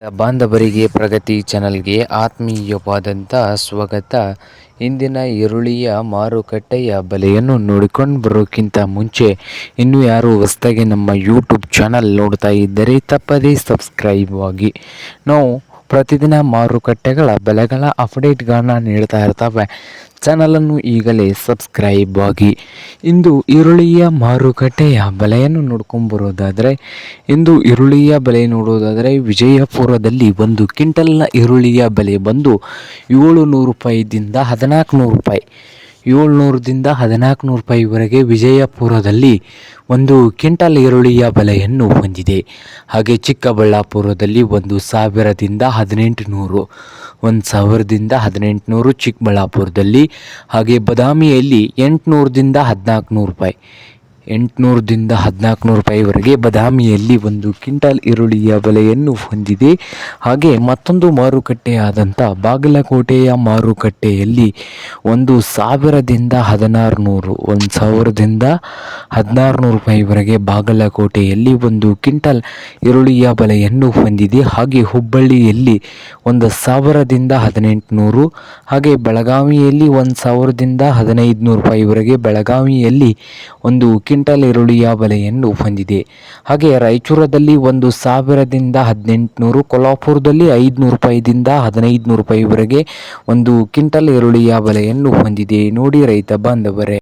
ಬಾಂಧವರಿಗೆ ಪ್ರಗತಿ ಚಾನಲ್ಗೆ ಆತ್ಮೀಯವಾದಂಥ ಸ್ವಾಗತ. ಇಂದಿನ ಈರುಳ್ಳಿಯ ಮಾರುಕಟ್ಟೆಯ ಬೆಲೆಯನ್ನು ನೋಡಿಕೊಂಡು ಬರೋಕ್ಕಿಂತ ಮುಂಚೆ ಇನ್ನೂ ಯಾರು ಹೊಸದಾಗಿ ನಮ್ಮ ಯೂಟ್ಯೂಬ್ ಚಾನಲ್ ನೋಡ್ತಾ ಇದ್ದರೆ ತಪ್ಪದೇ ಸಬ್ಸ್ಕ್ರೈಬ್ ಆಗಿ. ನಾವು ಪ್ರತಿದಿನ ಮಾರುಕಟ್ಟೆಗಳ ಬೆಲೆಗಳ ಅಪ್ಡೇಟ್ಗಳನ್ನ ನೀಡ್ತಾ ಇರ್ತವೆ. ಚಾನಲನ್ನು ಈಗಲೇ ಸಬ್ಸ್ಕ್ರೈಬ್ ಆಗಿ. ಇಂದು ಈರುಳ್ಳಿಯ ಮಾರುಕಟ್ಟೆಯ ಬೆಲೆಯನ್ನು ನೋಡ್ಕೊಂಬರೋದಾದರೆ ವಿಜಯಪುರದಲ್ಲಿ ಒಂದು ಕ್ವಿಂಟಲ್ನ ಈರುಳ್ಳಿಯ ಬೆಲೆ ಬಂದು 700 ರೂಪಾಯಿದಿಂದ 1400 ರೂಪಾಯಿ, 700ದಿಂದ 1400 ರೂಪಾಯಿವರೆಗೆ ವಿಜಯಪುರದಲ್ಲಿ ಒಂದು ಕ್ವಿಂಟಲ್ ಈರುಳ್ಳಿಯ ಬೆಲೆಯನ್ನು ಹೊಂದಿದೆ. ಹಾಗೆ ಚಿಕ್ಕಬಳ್ಳಾಪುರದಲ್ಲಿ 1000ದಿಂದ 1800, 1000ದಿಂದ 1800 ಚಿಕ್ಕಬಳ್ಳಾಪುರದಲ್ಲಿ. ಹಾಗೆ ಬದಾಮಿಯಲ್ಲಿ 800ದಿಂದ 1400 ರೂಪಾಯಿ, 800ದಿಂದ 1400 ರೂಪಾಯಿವರೆಗೆ ಬದಾಮಿಯಲ್ಲಿ ಒಂದು ಕ್ವಿಂಟಲ್ ಈರುಳ್ಳಿಯ ಬೆಲೆಯನ್ನು ಹೊಂದಿದೆ. ಹಾಗೆ ಮತ್ತೊಂದು ಮಾರುಕಟ್ಟೆಯಾದಂಥ ಬಾಗಲಕೋಟೆಯ ಮಾರುಕಟ್ಟೆಯಲ್ಲಿ 1000ದಿಂದ 1600, 1000ದಿಂದ 1600 ರೂಪಾಯಿವರೆಗೆ ಬಾಗಲಕೋಟೆಯಲ್ಲಿ ಒಂದು ಕ್ವಿಂಟಲ್ ಈರುಳ್ಳಿಯ ಬೆಲೆಯನ್ನು ಹೊಂದಿದೆ. ಹಾಗೆ ಹುಬ್ಬಳ್ಳಿಯಲ್ಲಿ 1000ದಿಂದ 1800, ಹಾಗೆ ಬೆಳಗಾವಿಯಲ್ಲಿ 1000ದಿಂದ 1500 ರೂಪಾಯಿವರೆಗೆ ಬೆಳಗಾವಿಯಲ್ಲಿ ಒಂದು ಕ್ವಿಂಟಲ್ ಈರುಳ್ಳಿಯ ಬೆಲೆಯನ್ನು ಹೊಂದಿದೆ. ಹಾಗೆ ರಾಯಚೂರದಲ್ಲಿ 1000ದಿಂದ 1800, ಕೊಲ್ಹಾಪುರದಲ್ಲಿ 500 ರೂಪಾಯಿದಿಂದ 1500 ರೂಪಾಯಿವರೆಗೆ ಒಂದು ಕ್ವಿಂಟಲ್ ಈರುಳ್ಳಿಯ ಬೆಲೆಯನ್ನು ಹೊಂದಿದೆ. ನೋಡಿ ರೈತ ಬಾಂಧವರೇ.